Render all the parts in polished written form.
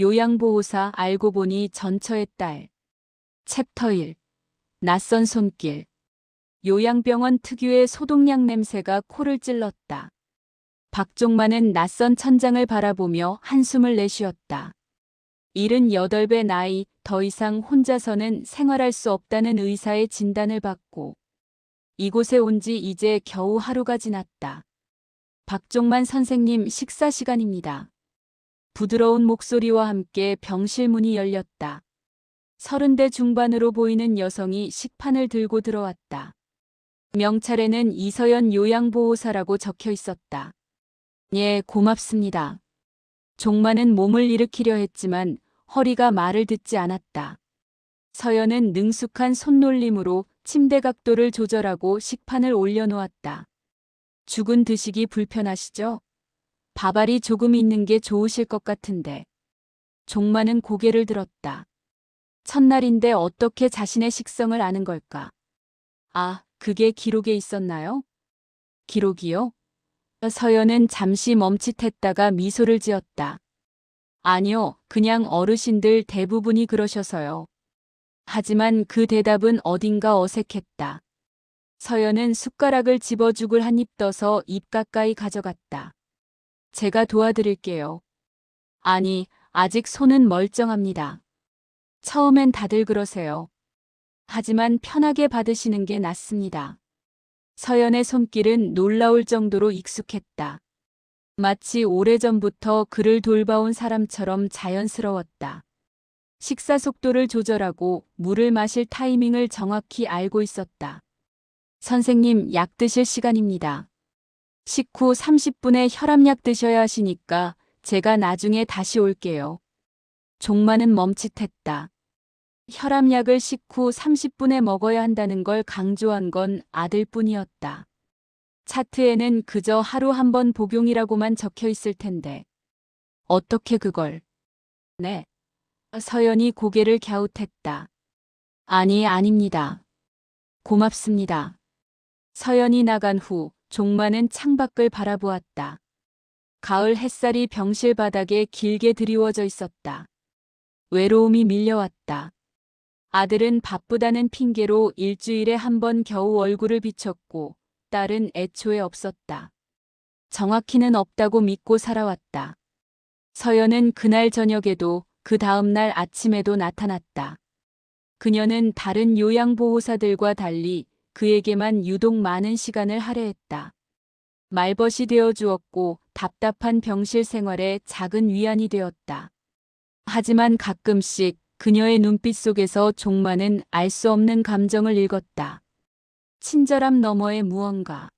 요양보호사 알고 보니 전처의 딸. 챕터 1. 낯선 손길. 요양병원 특유의 소독약 냄새가 코를 찔렀다. 박종만은 낯선 천장을 바라보며 한숨을 내쉬었다. 78배 나이, 더 이상 혼자서는 생활할 수 없다는 의사의 진단을 받고 이곳에 온 지 이제 겨우 하루가 지났다. 박종만 선생님, 식사 시간입니다. 부드러운 목소리와 함께 병실 문이 열렸다. 30대 중반으로 보이는 여성이 식판을 들고 들어왔다. 명찰에는 이서연 요양보호사라고 적혀 있었다. 예, 고맙습니다. 종만은 몸을 일으키려 했지만 허리가 말을 듣지 않았다. 서연은 능숙한 손놀림으로 침대 각도를 조절하고 식판을 올려놓았다. 죽은 드시기 불편하시죠? 밥알이 조금 있는 게 좋으실 것 같은데. 종만은 고개를 들었다. 첫날인데 어떻게 자신의 식성을 아는 걸까? 아, 그게 기록에 있었나요? 기록이요? 서연은 잠시 멈칫했다가 미소를 지었다. 아니요, 그냥 어르신들 대부분이 그러셔서요. 하지만 그 대답은 어딘가 어색했다. 서연은 숟가락을 집어 죽을 한 입 떠서 입 가까이 가져갔다. 제가 도와드릴게요. 아니, 아직 손은 멀쩡합니다. 처음엔 다들 그러세요. 하지만 편하게 받으시는 게 낫습니다. 서연의 손길은 놀라울 정도로 익숙했다. 마치 오래전부터 그를 돌봐온 사람처럼 자연스러웠다. 식사 속도를 조절하고 물을 마실 타이밍을 정확히 알고 있었다. 선생님, 약 드실 시간입니다. 식후 30분에 혈압약 드셔야 하시니까 제가 나중에 다시 올게요. 종만은 멈칫했다. 혈압약을 식후 30분에 먹어야 한다는 걸 강조한 건 아들뿐이었다. 차트에는 그저 하루 한 번 복용이라고만 적혀 있을 텐데. 어떻게 그걸? 네. 서연이 고개를 갸웃했다. 아니, 아닙니다. 고맙습니다. 서연이 나간 후 종만은 창밖을 바라보았다. 가을 햇살이 병실 바닥에 길게 드리워져 있었다. 외로움이 밀려왔다. 아들은 바쁘다는 핑계로 일주일에 한 번 겨우 얼굴을 비췄고 딸은 애초에 없었다. 정확히는 없다고 믿고 살아왔다. 서연은 그날 저녁에도 그 다음날 아침에도 나타났다. 그녀는 다른 요양보호사들과 달리 그에게만 유독 많은 시간을 할애했다. 말벗이 되어 주었고 답답한 병실 생활에 작은 위안이 되었다. 하지만 가끔씩 그녀의 눈빛 속에서 종만은 알 수 없는 감정을 읽었다. 친절함 너머의 무언가.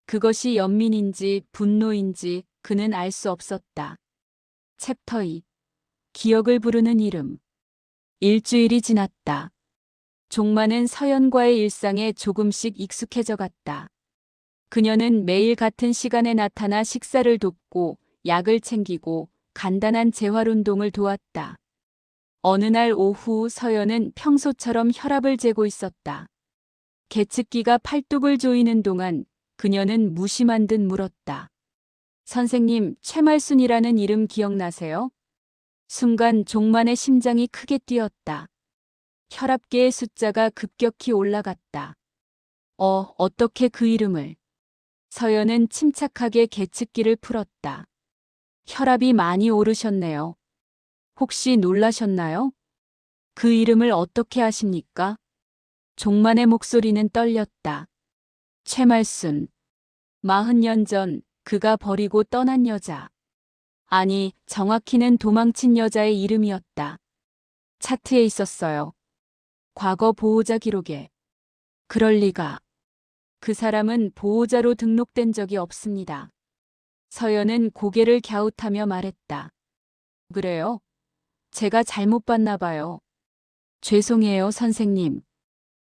그것이 연민인지 분노인지 그는 알 수 없었다. 챕터 2. 기억을 부르는 이름. 일주일이 지났다. 종만은 서연과의 일상에 조금씩 익숙해져 갔다. 그녀는 매일 같은 시간에 나타나 식사를 돕고 약을 챙기고 간단한 재활운동을 도왔다. 어느 날 오후 서연은 평소처럼 혈압을 재고 있었다. 계측기가 팔뚝을 조이는 동안 그녀는 무심한 듯 물었다. 선생님, 최말순이라는 이름 기억나세요? 순간 종만의 심장이 크게 뛰었다. 혈압계의 숫자가 급격히 올라갔다. 어떻게 그 이름을? 서연은 침착하게 계측기를 풀었다. 혈압이 많이 오르셨네요. 혹시 놀라셨나요? 그 이름을 어떻게 아십니까? 종만의 목소리는 떨렸다. 최말순. 40년 전 그가 버리고 떠난 여자. 아니, 정확히는 도망친 여자의 이름이었다. 차트에 있었어요. 과거 보호자 기록에. 그럴 리가. 그 사람은 보호자로 등록된 적이 없습니다. 서연은 고개를 갸웃하며 말했다. 그래요? 제가 잘못 봤나 봐요. 죄송해요, 선생님.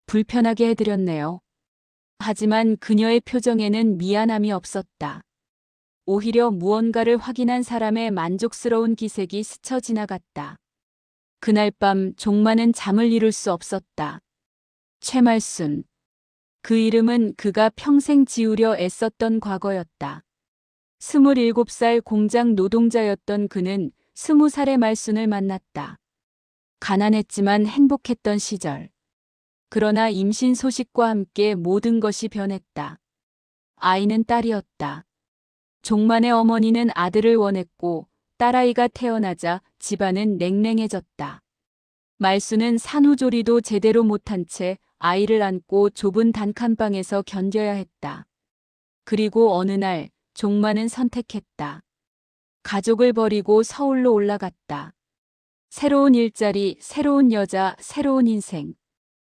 불편하게 해드렸네요. 하지만 그녀의 표정에는 미안함이 없었다. 오히려 무언가를 확인한 사람의 만족스러운 기색이 스쳐 지나갔다. 그날 밤 종만은 잠을 이룰 수 없었다. 최말순. 그 이름은 그가 평생 지우려 애썼던 과거였다. 27살 공장 노동자였던 그는 20살의 말순을 만났다. 가난했지만 행복했던 시절. 그러나 임신 소식과 함께 모든 것이 변했다. 아이는 딸이었다. 종만의 어머니는 아들을 원했고 딸아이가 태어나자 집안은 냉랭해졌다. 말순은 산후조리도 제대로 못한 채 아이를 안고 좁은 단칸방에서 견뎌야 했다. 그리고 어느 날 종만은 선택했다. 가족을 버리고 서울로 올라갔다. 새로운 일자리, 새로운 여자, 새로운 인생.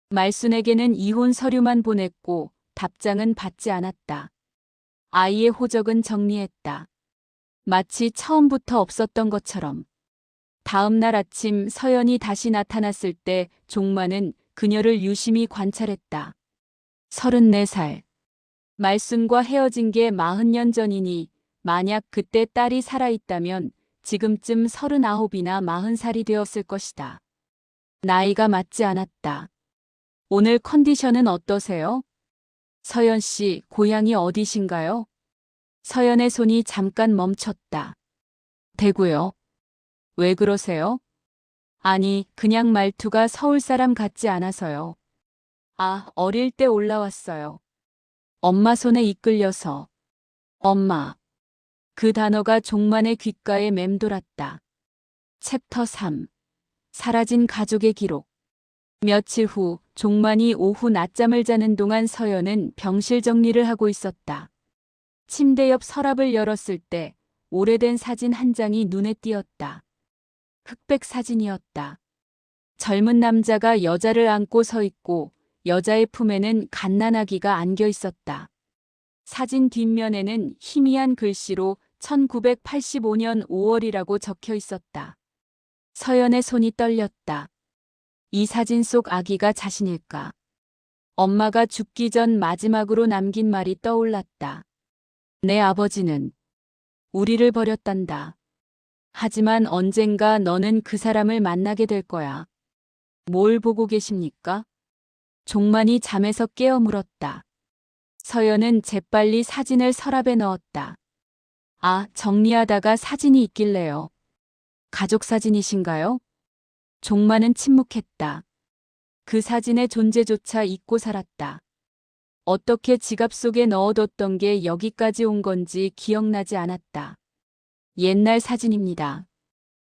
말순에게는 이혼 서류만 보냈고 답장은 받지 않았다. 아이의 호적은 정리했다. 마치 처음부터 없었던 것처럼. 다음 날 아침 서연이 다시 나타났을 때 종만은 그녀를 유심히 관찰했다. 34살. 말순과 헤어진 게 40년 전이니 만약 그때 딸이 살아있다면 지금쯤 39이나 40살이 되었을 것이다. 나이가 맞지 않았다. 오늘 컨디션은 어떠세요? 서연 씨, 고향이 어디신가요? 서연의 손이 잠깐 멈췄다. 대구요. 왜 그러세요? 아니, 그냥 말투가 서울 사람 같지 않아서요. 아, 어릴 때 올라왔어요. 엄마 손에 이끌려서. 엄마. 그 단어가 종만의 귓가에 맴돌았다. 챕터 3. 사라진 가족의 기록. 며칠 후 종만이 오후 낮잠을 자는 동안 서연은 병실 정리를 하고 있었다. 침대 옆 서랍을 열었을 때 오래된 사진 한 장이 눈에 띄었다. 흑백 사진이었다. 젊은 남자가 여자를 안고 서 있고 여자의 품에는 갓난아기가 안겨 있었다. 사진 뒷면에는 희미한 글씨로 1985년 5월이라고 적혀 있었다. 서연의 손이 떨렸다. 이 사진 속 아기가 자신일까? 엄마가 죽기 전 마지막으로 남긴 말이 떠올랐다. 내 아버지는 우리를 버렸단다. 하지만 언젠가 너는 그 사람을 만나게 될 거야. 뭘 보고 계십니까? 종만이 잠에서 깨어 물었다. 서연은 재빨리 사진을 서랍에 넣었다. 아, 정리하다가 사진이 있길래요. 가족 사진이신가요? 종만은 침묵했다. 그 사진의 존재조차 잊고 살았다. 어떻게 지갑 속에 넣어뒀던 게 여기까지 온 건지 기억나지 않았다. 옛날 사진입니다.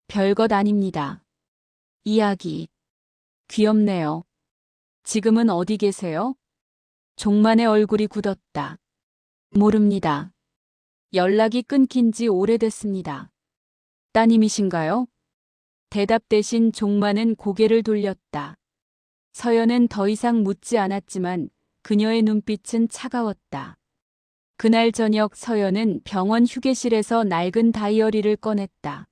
별것 아닙니다. 이야기. 귀엽네요. 지금은 어디 계세요? 종만의 얼굴이 굳었다. 모릅니다. 연락이 끊긴 지 오래됐습니다. 따님이신가요? 대답 대신 종만은 고개를 돌렸다. 서연은 더 이상 묻지 않았지만 그녀의 눈빛은 차가웠다. 그날 저녁 서연은 병원 휴게실에서 낡은 다이어리를 꺼냈다.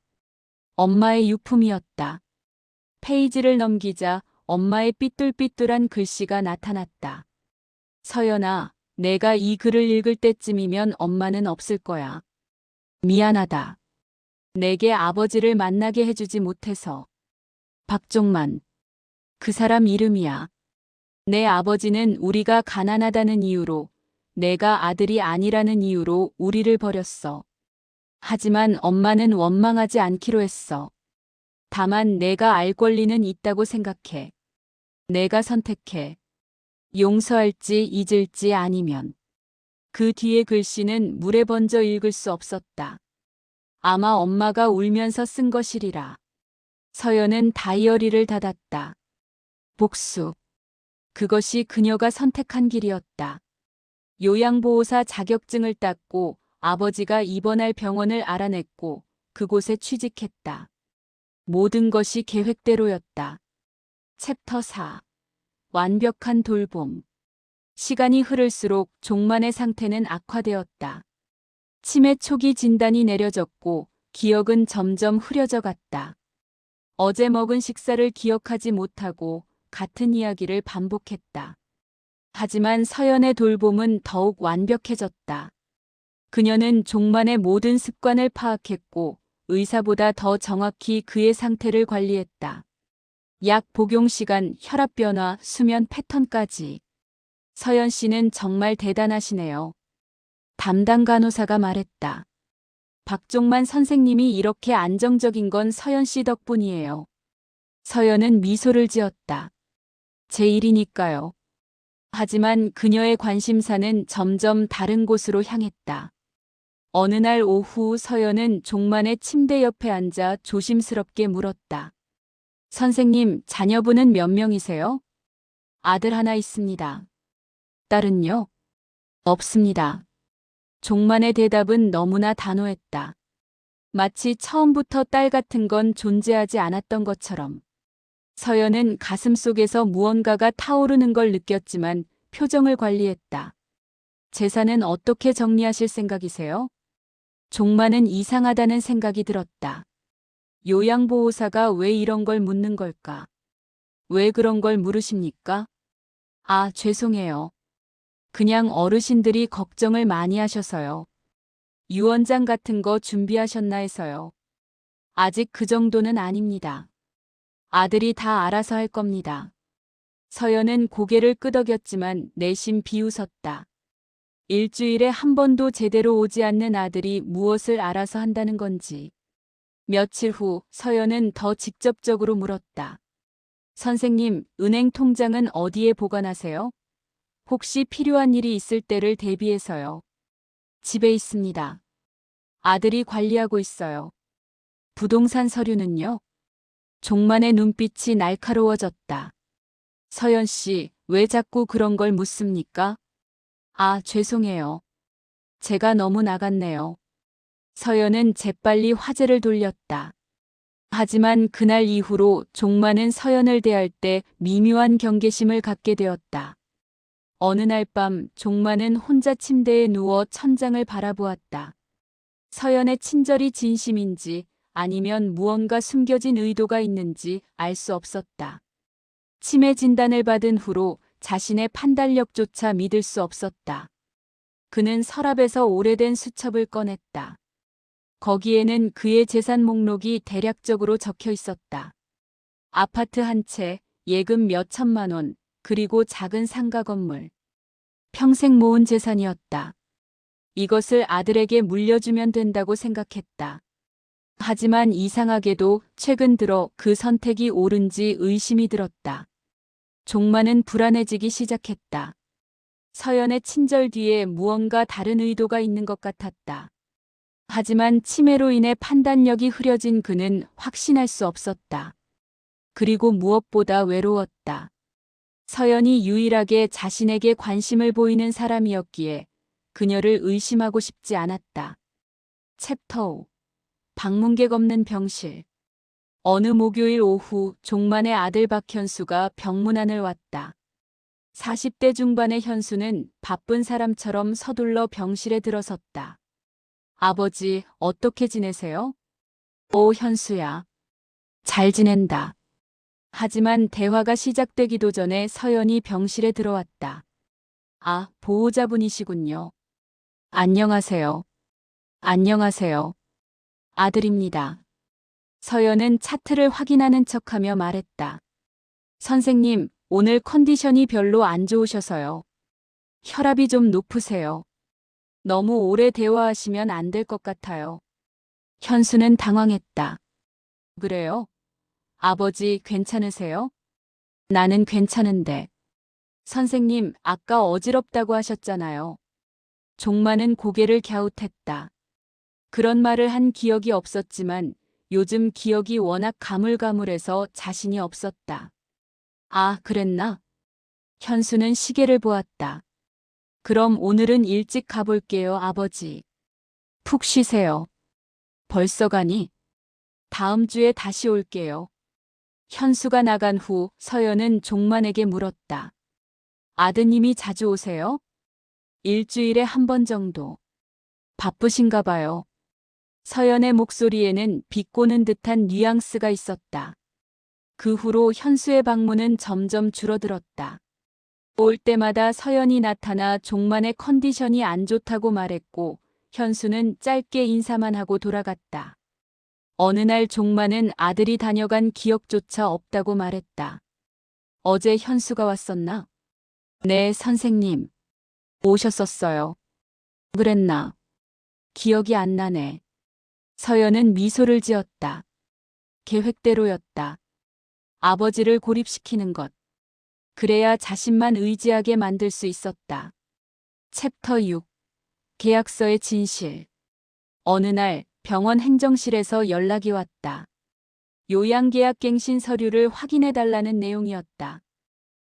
엄마의 유품이었다. 페이지를 넘기자 엄마의 삐뚤삐뚤한 글씨가 나타났다. 서연아, 내가 이 글을 읽을 때쯤이면 엄마는 없을 거야. 미안하다. 내게 아버지를 만나게 해주지 못해서. 박종만. 그 사람 이름이야. 내 아버지는 우리가 가난하다는 이유로, 내가 아들이 아니라는 이유로 우리를 버렸어. 하지만 엄마는 원망하지 않기로 했어. 다만 내가 알 권리는 있다고 생각해. 내가 선택해. 용서할지 잊을지 아니면. 그 뒤에 글씨는 물에 번져 읽을 수 없었다. 아마 엄마가 울면서 쓴 것이리라. 서연은 다이어리를 닫았다. 복수. 그것이 그녀가 선택한 길이었다. 요양보호사 자격증을 땄고 아버지가 입원할 병원을 알아냈고 그곳에 취직했다. 모든 것이 계획대로였다. 챕터 4. 완벽한 돌봄. 시간이 흐를수록 종만의 상태는 악화되었다. 치매 초기 진단이 내려졌고 기억은 점점 흐려져 갔다. 어제 먹은 식사를 기억하지 못하고 같은 이야기를 반복했다. 하지만 서연의 돌봄은 더욱 완벽해졌다. 그녀는 종만의 모든 습관을 파악했고 의사보다 더 정확히 그의 상태를 관리했다. 약 복용 시간, 혈압 변화, 수면 패턴까지. 서연 씨는 정말 대단하시네요. 담당 간호사가 말했다. 박종만 선생님이 이렇게 안정적인 건 서연 씨 덕분이에요. 서연은 미소를 지었다. 제 일이니까요. 하지만 그녀의 관심사는 점점 다른 곳으로 향했다. 어느 날 오후 서연은 종만의 침대 옆에 앉아 조심스럽게 물었다. 선생님, 자녀분은 몇 명이세요? 아들 하나 있습니다. 딸은요? 없습니다. 종만의 대답은 너무나 단호했다. 마치 처음부터 딸 같은 건 존재하지 않았던 것처럼. 서연은 가슴속에서 무언가가 타오르는 걸 느꼈지만 표정을 관리했다. 재산은 어떻게 정리하실 생각이세요? 종만은 이상하다는 생각이 들었다. 요양보호사가 왜 이런 걸 묻는 걸까? 왜 그런 걸 물으십니까? 아, 죄송해요. 그냥 어르신들이 걱정을 많이 하셔서요. 유언장 같은 거 준비하셨나 해서요. 아직 그 정도는 아닙니다. 아들이 다 알아서 할 겁니다. 서연은 고개를 끄덕였지만 내심 비웃었다. 일주일에 한 번도 제대로 오지 않는 아들이 무엇을 알아서 한다는 건지. 며칠 후 서연은 더 직접적으로 물었다. 선생님, 은행 통장은 어디에 보관하세요? 혹시 필요한 일이 있을 때를 대비해서요. 집에 있습니다. 아들이 관리하고 있어요. 부동산 서류는요? 종만의 눈빛이 날카로워졌다. 서연 씨, 왜 자꾸 그런 걸 묻습니까? 아, 죄송해요. 제가 너무 나갔네요. 서연은 재빨리 화제를 돌렸다. 하지만 그날 이후로 종만은 서연을 대할 때 미묘한 경계심을 갖게 되었다. 어느 날 밤 종만은 혼자 침대에 누워 천장을 바라보았다. 서연의 친절이 진심인지 아니면 무언가 숨겨진 의도가 있는지 알 수 없었다. 치매 진단을 받은 후로 자신의 판단력조차 믿을 수 없었다. 그는 서랍에서 오래된 수첩을 꺼냈다. 거기에는 그의 재산 목록이 대략적으로 적혀 있었다. 아파트 한 채, 예금 몇 천만 원, 그리고 작은 상가 건물. 평생 모은 재산이었다. 이것을 아들에게 물려주면 된다고 생각했다. 하지만 이상하게도 최근 들어 그 선택이 옳은지 의심이 들었다. 종만은 불안해지기 시작했다. 서연의 친절 뒤에 무언가 다른 의도가 있는 것 같았다. 하지만 치매로 인해 판단력이 흐려진 그는 확신할 수 없었다. 그리고 무엇보다 외로웠다. 서연이 유일하게 자신에게 관심을 보이는 사람이었기에 그녀를 의심하고 싶지 않았다. 챕터 5. 방문객 없는 병실. 어느 목요일 오후 종만의 아들 박현수가 병문안을 왔다. 40대 중반의 현수는 바쁜 사람처럼 서둘러 병실에 들어섰다. 아버지, 어떻게 지내세요? 오, 현수야. 잘 지낸다. 하지만 대화가 시작되기도 전에 서연이 병실에 들어왔다. 아, 보호자분이시군요. 안녕하세요. 안녕하세요. 아들입니다. 서연은 차트를 확인하는 척하며 말했다. 선생님, 오늘 컨디션이 별로 안 좋으셔서요. 혈압이 좀 높으세요. 너무 오래 대화하시면 안 될 것 같아요. 현수는 당황했다. 그래요? 아버지 괜찮으세요? 나는 괜찮은데. 선생님, 아까 어지럽다고 하셨잖아요. 종만은 고개를 갸웃했다. 그런 말을 한 기억이 없었지만 요즘 기억이 워낙 가물가물해서 자신이 없었다. 아, 그랬나? 현수는 시계를 보았다. 그럼 오늘은 일찍 가볼게요, 아버지. 푹 쉬세요. 벌써 가니? 다음 주에 다시 올게요. 현수가 나간 후 서연은 종만에게 물었다. 아드님이 자주 오세요? 일주일에 한 번 정도. 바쁘신가 봐요. 서연의 목소리에는 비꼬는 듯한 뉘앙스가 있었다. 그 후로 현수의 방문은 점점 줄어들었다. 올 때마다 서연이 나타나 종만의 컨디션이 안 좋다고 말했고 현수는 짧게 인사만 하고 돌아갔다. 어느 날 종만은 아들이 다녀간 기억조차 없다고 말했다. 어제 현수가 왔었나? 네, 선생님. 오셨었어요. 그랬나? 기억이 안 나네. 서연은 미소를 지었다. 계획대로였다. 아버지를 고립시키는 것. 그래야 자신만 의지하게 만들 수 있었다. 챕터 6. 계약서의 진실. 어느 날 병원 행정실에서 연락이 왔다. 요양계약갱신 서류를 확인해달라는 내용이었다.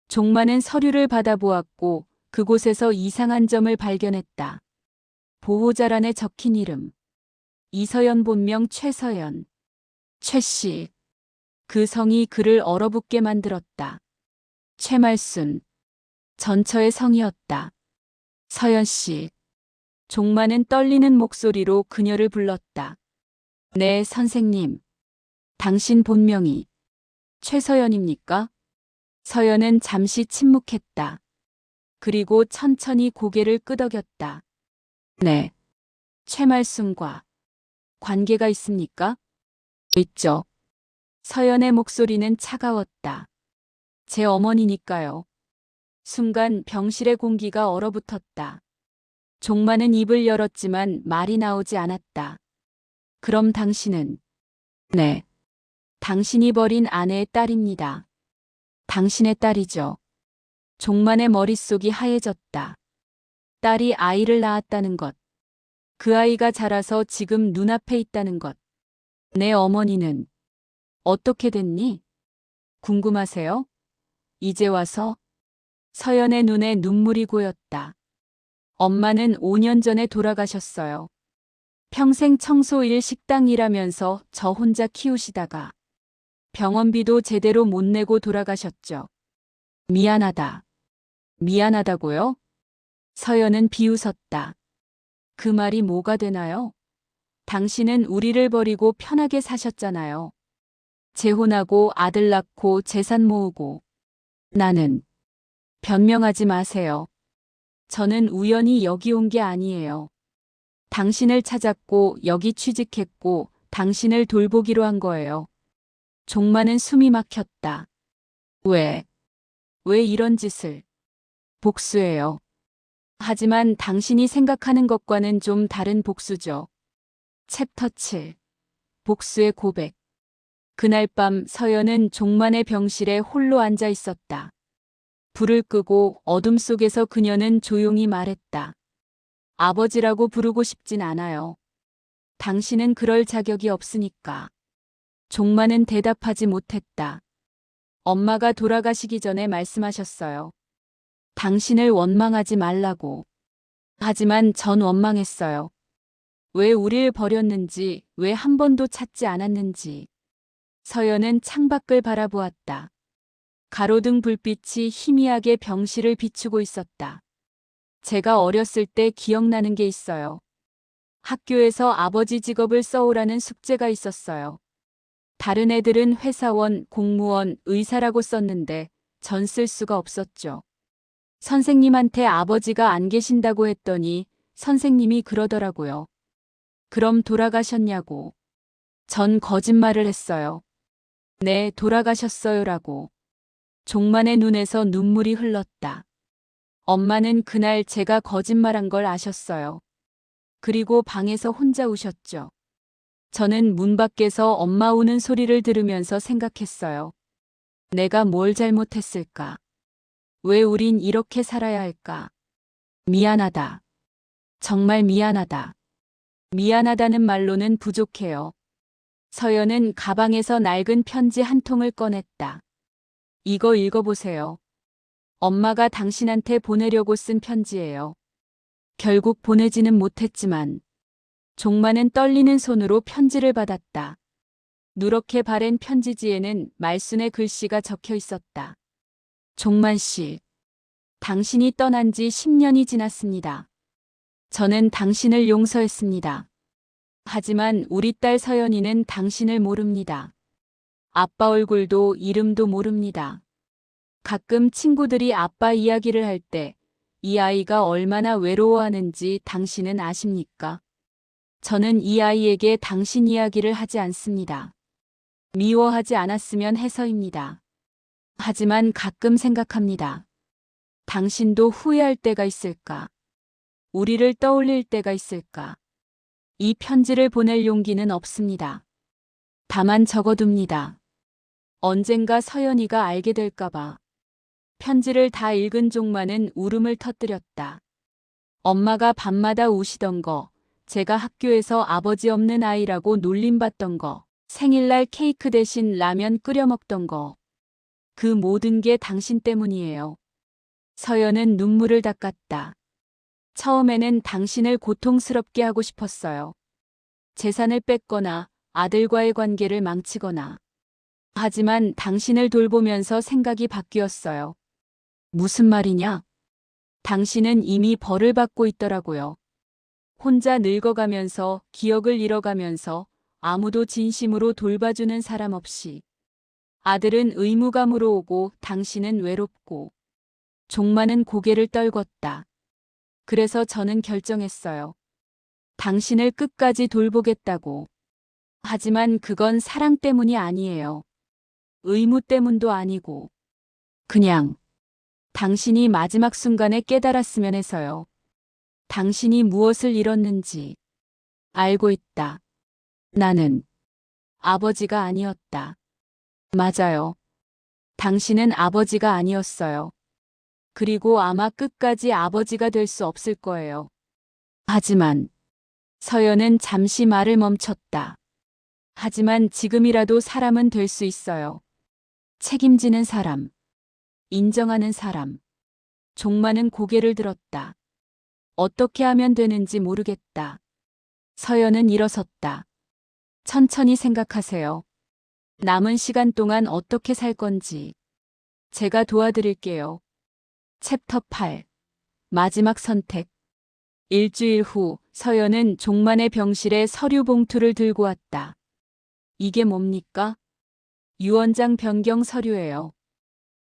종만은 서류를 받아보았고 그곳에서 이상한 점을 발견했다. 보호자란에 적힌 이름. 이서연 본명 최서연. 최씨. 그 성이 그를 얼어붙게 만들었다. 최말순. 전처의 성이었다. 서연씨. 종만은 떨리는 목소리로 그녀를 불렀다. 네, 선생님. 당신 본명이 최서연입니까? 서연은 잠시 침묵했다. 그리고 천천히 고개를 끄덕였다. 네. 최말순과 관계가 있습니까? 있죠. 서연의 목소리는 차가웠다. 제 어머니니까요. 순간 병실의 공기가 얼어붙었다. 종만은 입을 열었지만 말이 나오지 않았다. 그럼 당신은? 네. 당신이 버린 아내의 딸입니다. 당신의 딸이죠. 종만의 머릿속이 하얘졌다. 딸이 아이를 낳았다는 것. 그 아이가 자라서 지금 눈앞에 있다는 것. 내 어머니는 어떻게 됐니? 궁금하세요? 이제 와서? 서연의 눈에 눈물이 고였다. 엄마는 5년 전에 돌아가셨어요. 평생 청소일 식당 일하면서 저 혼자 키우시다가 병원비도 제대로 못 내고 돌아가셨죠. 미안하다. 미안하다고요? 서연은 비웃었다. 그 말이 뭐가 되나요? 당신은 우리를 버리고 편하게 사셨잖아요. 재혼하고 아들 낳고 재산 모으고. 나는. 변명하지 마세요. 저는 우연히 여기 온 게 아니에요. 당신을 찾았고 여기 취직했고 당신을 돌보기로 한 거예요. 종만은 숨이 막혔다. 왜? 왜 이런 짓을? 복수예요. 하지만 당신이 생각하는 것과는 좀 다른 복수죠. 챕터 7. 복수의 고백. 그날 밤 서연은 종만의 병실에 홀로 앉아 있었다. 불을 끄고 어둠 속에서 그녀는 조용히 말했다. 아버지라고 부르고 싶진 않아요. 당신은 그럴 자격이 없으니까. 종만은 대답하지 못했다. 엄마가 돌아가시기 전에 말씀하셨어요. 당신을 원망하지 말라고. 하지만 전 원망했어요. 왜 우릴 버렸는지, 왜 한 번도 찾지 않았는지. 서연은 창밖을 바라보았다. 가로등 불빛이 희미하게 병실을 비추고 있었다. 제가 어렸을 때 기억나는 게 있어요. 학교에서 아버지 직업을 써오라는 숙제가 있었어요. 다른 애들은 회사원, 공무원, 의사라고 썼는데 전 쓸 수가 없었죠. 선생님한테 아버지가 안 계신다고 했더니 선생님이 그러더라고요. 그럼 돌아가셨냐고. 전 거짓말을 했어요. 네, 돌아가셨어요라고. 종만의 눈에서 눈물이 흘렀다. 엄마는 그날 제가 거짓말한 걸 아셨어요. 그리고 방에서 혼자 우셨죠. 저는 문 밖에서 엄마 우는 소리를 들으면서 생각했어요. 내가 뭘 잘못했을까? 왜 우린 이렇게 살아야 할까? 미안하다. 정말 미안하다. 미안하다는 말로는 부족해요. 서연은 가방에서 낡은 편지 한 통을 꺼냈다. 이거 읽어보세요. 엄마가 당신한테 보내려고 쓴 편지예요. 결국 보내지는 못했지만 종만은 떨리는 손으로 편지를 받았다. 누렇게 바랜 편지지에는 말순의 글씨가 적혀 있었다. 종만 씨, 당신이 떠난 지 10년이 지났습니다. 저는 당신을 용서했습니다. 하지만 우리 딸 서연이는 당신을 모릅니다. 아빠 얼굴도 이름도 모릅니다. 가끔 친구들이 아빠 이야기를 할 때 이 아이가 얼마나 외로워하는지 당신은 아십니까? 저는 이 아이에게 당신 이야기를 하지 않습니다. 미워하지 않았으면 해서입니다. 하지만 가끔 생각합니다. 당신도 후회할 때가 있을까? 우리를 떠올릴 때가 있을까? 이 편지를 보낼 용기는 없습니다. 다만 적어둡니다. 언젠가 서연이가 알게 될까봐. 편지를 다 읽은 종마는 울음을 터뜨렸다. 엄마가 밤마다 우시던 거, 제가 학교에서 아버지 없는 아이라고 놀림받던 거, 생일날 케이크 대신 라면 끓여 먹던 거. 그 모든 게 당신 때문이에요. 서연은 눈물을 닦았다. 처음에는 당신을 고통스럽게 하고 싶었어요. 재산을 뺏거나 아들과의 관계를 망치거나. 하지만 당신을 돌보면서 생각이 바뀌었어요. 무슨 말이냐? 당신은 이미 벌을 받고 있더라고요. 혼자 늙어가면서 기억을 잃어가면서 아무도 진심으로 돌봐주는 사람 없이. 아들은 의무감으로 오고 당신은 외롭고. 종마는 고개를 떨궜다. 그래서 저는 결정했어요. 당신을 끝까지 돌보겠다고. 하지만 그건 사랑 때문이 아니에요. 의무 때문도 아니고. 그냥 당신이 마지막 순간에 깨달았으면 해서요. 당신이 무엇을 잃었는지 알고 있다. 나는 아버지가 아니었다. 맞아요. 당신은 아버지가 아니었어요. 그리고 아마 끝까지 아버지가 될 수 없을 거예요. 하지만 서연은 잠시 말을 멈췄다. 하지만 지금이라도 사람은 될 수 있어요. 책임지는 사람, 인정하는 사람. 종마는 고개를 들었다. 어떻게 하면 되는지 모르겠다. 서연은 일어섰다. 천천히 생각하세요. 남은 시간 동안 어떻게 살 건지. 제가 도와드릴게요. 챕터 8. 마지막 선택. 일주일 후 서연은 종만의 병실에 서류 봉투를 들고 왔다. 이게 뭡니까? 유언장 변경 서류예요.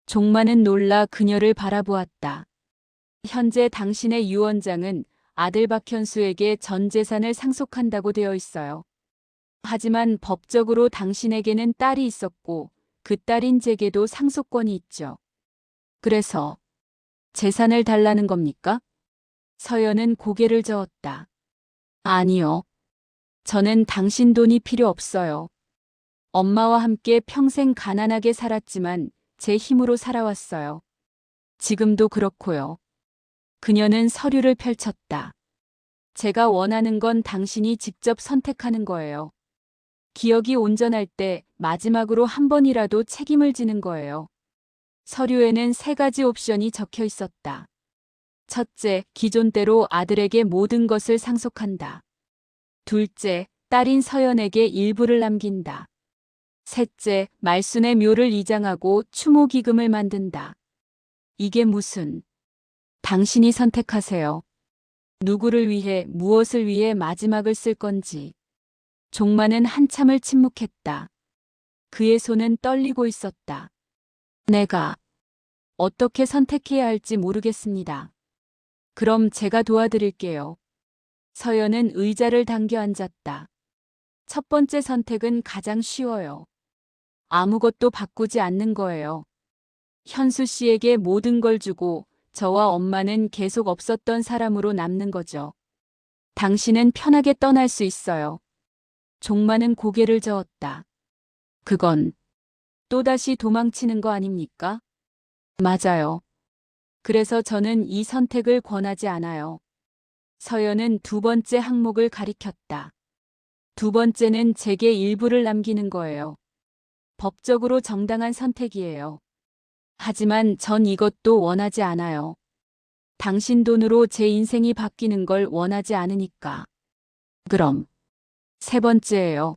종만은 놀라 그녀를 바라보았다. 현재 당신의 유언장은 아들 박현수에게 전 재산을 상속한다고 되어 있어요. 하지만 법적으로 당신에게는 딸이 있었고 그 딸인 제게도 상속권이 있죠. 그래서 재산을 달라는 겁니까? 서연은 고개를 저었다. 아니요. 저는 당신 돈이 필요 없어요. 엄마와 함께 평생 가난하게 살았지만 제 힘으로 살아왔어요. 지금도 그렇고요. 그녀는 서류를 펼쳤다. 제가 원하는 건 당신이 직접 선택하는 거예요. 기억이 온전할 때 마지막으로 한 번이라도 책임을 지는 거예요. 서류에는 3가지 옵션이 적혀 있었다. 첫째, 기존대로 아들에게 모든 것을 상속한다. 둘째, 딸인 서연에게 일부를 남긴다. 셋째, 말순의 묘를 이장하고 추모기금을 만든다. 이게 무슨? 당신이 선택하세요. 누구를 위해, 무엇을 위해 마지막을 쓸 건지. 종마는 한참을 침묵했다. 그의 손은 떨리고 있었다. 내가 어떻게 선택해야 할지 모르겠습니다. 그럼 제가 도와드릴게요. 서연은 의자를 당겨 앉았다. 첫 번째 선택은 가장 쉬워요. 아무것도 바꾸지 않는 거예요. 현수 씨에게 모든 걸 주고 저와 엄마는 계속 없었던 사람으로 남는 거죠. 당신은 편하게 떠날 수 있어요. 종마는 고개를 저었다. 그건 또다시 도망치는 거 아닙니까? 맞아요. 그래서 저는 이 선택을 권하지 않아요. 서연은 두 번째 항목을 가리켰다. 두 번째는 제게 일부를 남기는 거예요. 법적으로 정당한 선택이에요. 하지만 전 이것도 원하지 않아요. 당신 돈으로 제 인생이 바뀌는 걸 원하지 않으니까. 그럼 세 번째예요.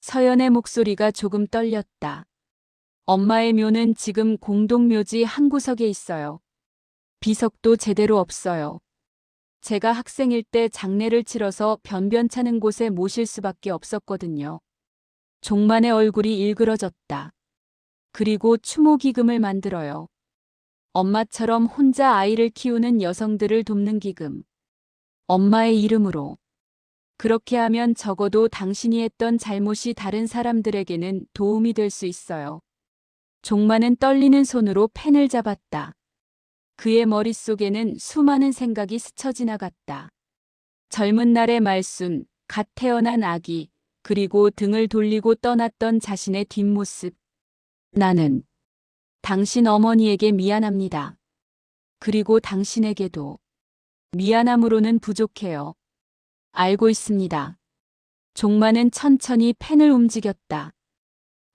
서연의 목소리가 조금 떨렸다. 엄마의 묘는 지금 공동묘지 한 구석에 있어요. 비석도 제대로 없어요. 제가 학생일 때 장례를 치러서 변변찮은 곳에 모실 수밖에 없었거든요. 종만의 얼굴이 일그러졌다. 그리고 추모기금을 만들어요. 엄마처럼 혼자 아이를 키우는 여성들을 돕는 기금. 엄마의 이름으로. 그렇게 하면 적어도 당신이 했던 잘못이 다른 사람들에게는 도움이 될 수 있어요. 종만은 떨리는 손으로 펜을 잡았다. 그의 머릿속에는 수많은 생각이 스쳐 지나갔다. 젊은 날의 말순, 갓 태어난 아기, 그리고 등을 돌리고 떠났던 자신의 뒷모습. 나는 당신 어머니에게 미안합니다. 그리고 당신에게도 미안함으로는 부족해요. 알고 있습니다. 종마는 천천히 펜을 움직였다.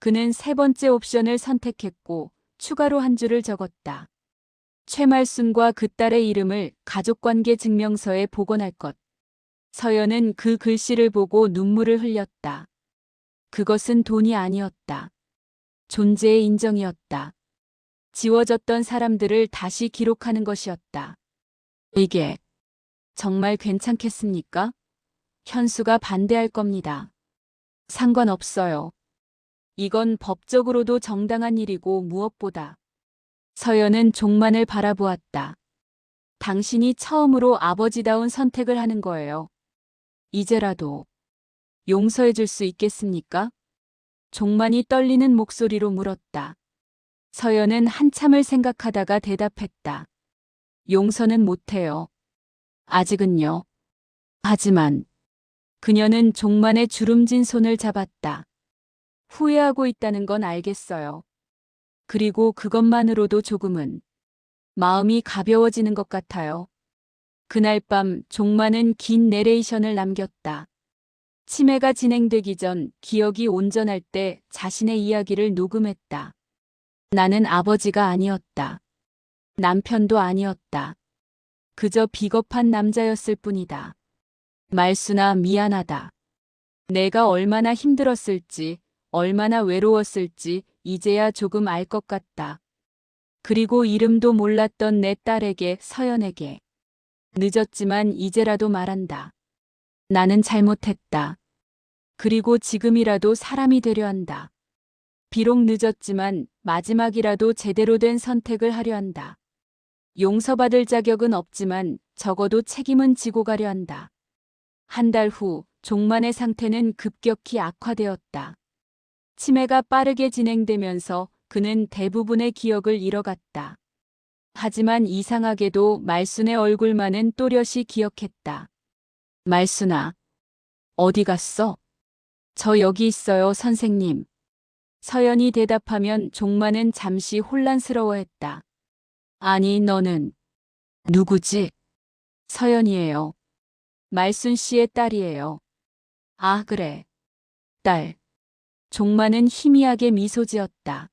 그는 세 번째 옵션을 선택했고 추가로 한 줄을 적었다. 최말순과 그 딸의 이름을 가족관계 증명서에 복원할 것. 서연은 그 글씨를 보고 눈물을 흘렸다. 그것은 돈이 아니었다. 존재의 인정이었다. 지워졌던 사람들을 다시 기록하는 것이었다. 이게 정말 괜찮겠습니까? 현수가 반대할 겁니다. 상관없어요. 이건 법적으로도 정당한 일이고 무엇보다. 서연은 종만을 바라보았다. 당신이 처음으로 아버지다운 선택을 하는 거예요. 이제라도 용서해 줄 수 있겠습니까? 종만이 떨리는 목소리로 물었다. 서연은 한참을 생각하다가 대답했다. 용서는 못해요. 아직은요. 하지만 그녀는 종만의 주름진 손을 잡았다. 후회하고 있다는 건 알겠어요. 그리고 그것만으로도 조금은 마음이 가벼워지는 것 같아요. 그날 밤 종만은 긴 내레이션을 남겼다. 치매가 진행되기 전 기억이 온전할 때 자신의 이야기를 녹음했다. 나는 아버지가 아니었다. 남편도 아니었다. 그저 비겁한 남자였을 뿐이다. 말순아, 미안하다. 내가 얼마나 힘들었을지, 얼마나 외로웠을지 이제야 조금 알 것 같다. 그리고 이름도 몰랐던 내 딸에게, 서연에게. 늦었지만 이제라도 말한다. 나는 잘못했다. 그리고 지금이라도 사람이 되려 한다. 비록 늦었지만 마지막이라도 제대로 된 선택을 하려 한다. 용서받을 자격은 없지만 적어도 책임은 지고 가려 한다. 한 달 후 종만의 상태는 급격히 악화되었다. 치매가 빠르게 진행되면서 그는 대부분의 기억을 잃어갔다. 하지만 이상하게도 말순의 얼굴만은 또렷이 기억했다. 말순아, 어디 갔어? 저 여기 있어요, 선생님. 서연이 대답하면 종만은 잠시 혼란스러워했다. 아니, 너는 누구지? 서연이에요. 말순 씨의 딸이에요. 아, 그래. 딸. 종만은 희미하게 미소 지었다.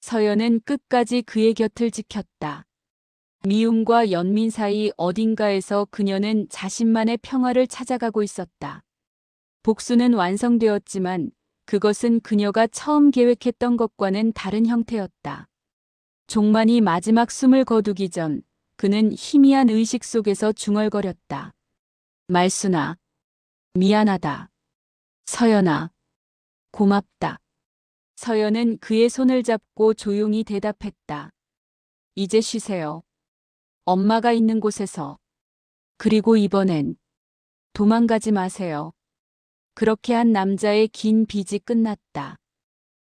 서연은 끝까지 그의 곁을 지켰다. 미움과 연민 사이 어딘가에서 그녀는 자신만의 평화를 찾아가고 있었다. 복수는 완성되었지만 그것은 그녀가 처음 계획했던 것과는 다른 형태였다. 종만이 마지막 숨을 거두기 전 그는 희미한 의식 속에서 중얼거렸다. 말순아, 미안하다. 서연아, 고맙다. 서연은 그의 손을 잡고 조용히 대답했다. 이제 쉬세요. 엄마가 있는 곳에서. 그리고 이번엔 도망가지 마세요. 그렇게 한 남자의 긴 빚이 끝났다.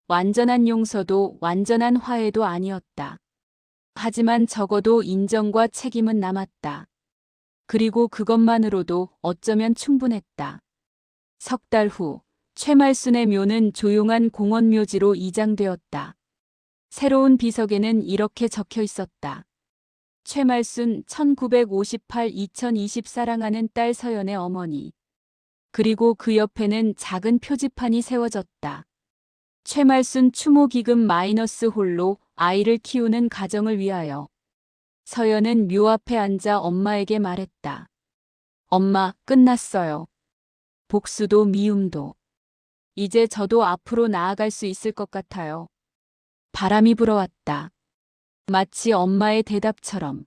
완전한 용서도 완전한 화해도 아니었다. 하지만 적어도 인정과 책임은 남았다. 그리고 그것만으로도 어쩌면 충분했다. 석 달 후 최말순의 묘는 조용한 공원 묘지로 이장되었다. 새로운 비석에는 이렇게 적혀 있었다. 최말순 1958-2020 사랑하는 딸 서연의 어머니. 그리고 그 옆에는 작은 표지판이 세워졌다. 최말순 추모기금 마이너스 홀로 아이를 키우는 가정을 위하여. 서연은 묘 앞에 앉아 엄마에게 말했다. 엄마, 끝났어요. 복수도 미움도. 이제 저도 앞으로 나아갈 수 있을 것 같아요. 바람이 불어왔다. 마치 엄마의 대답처럼.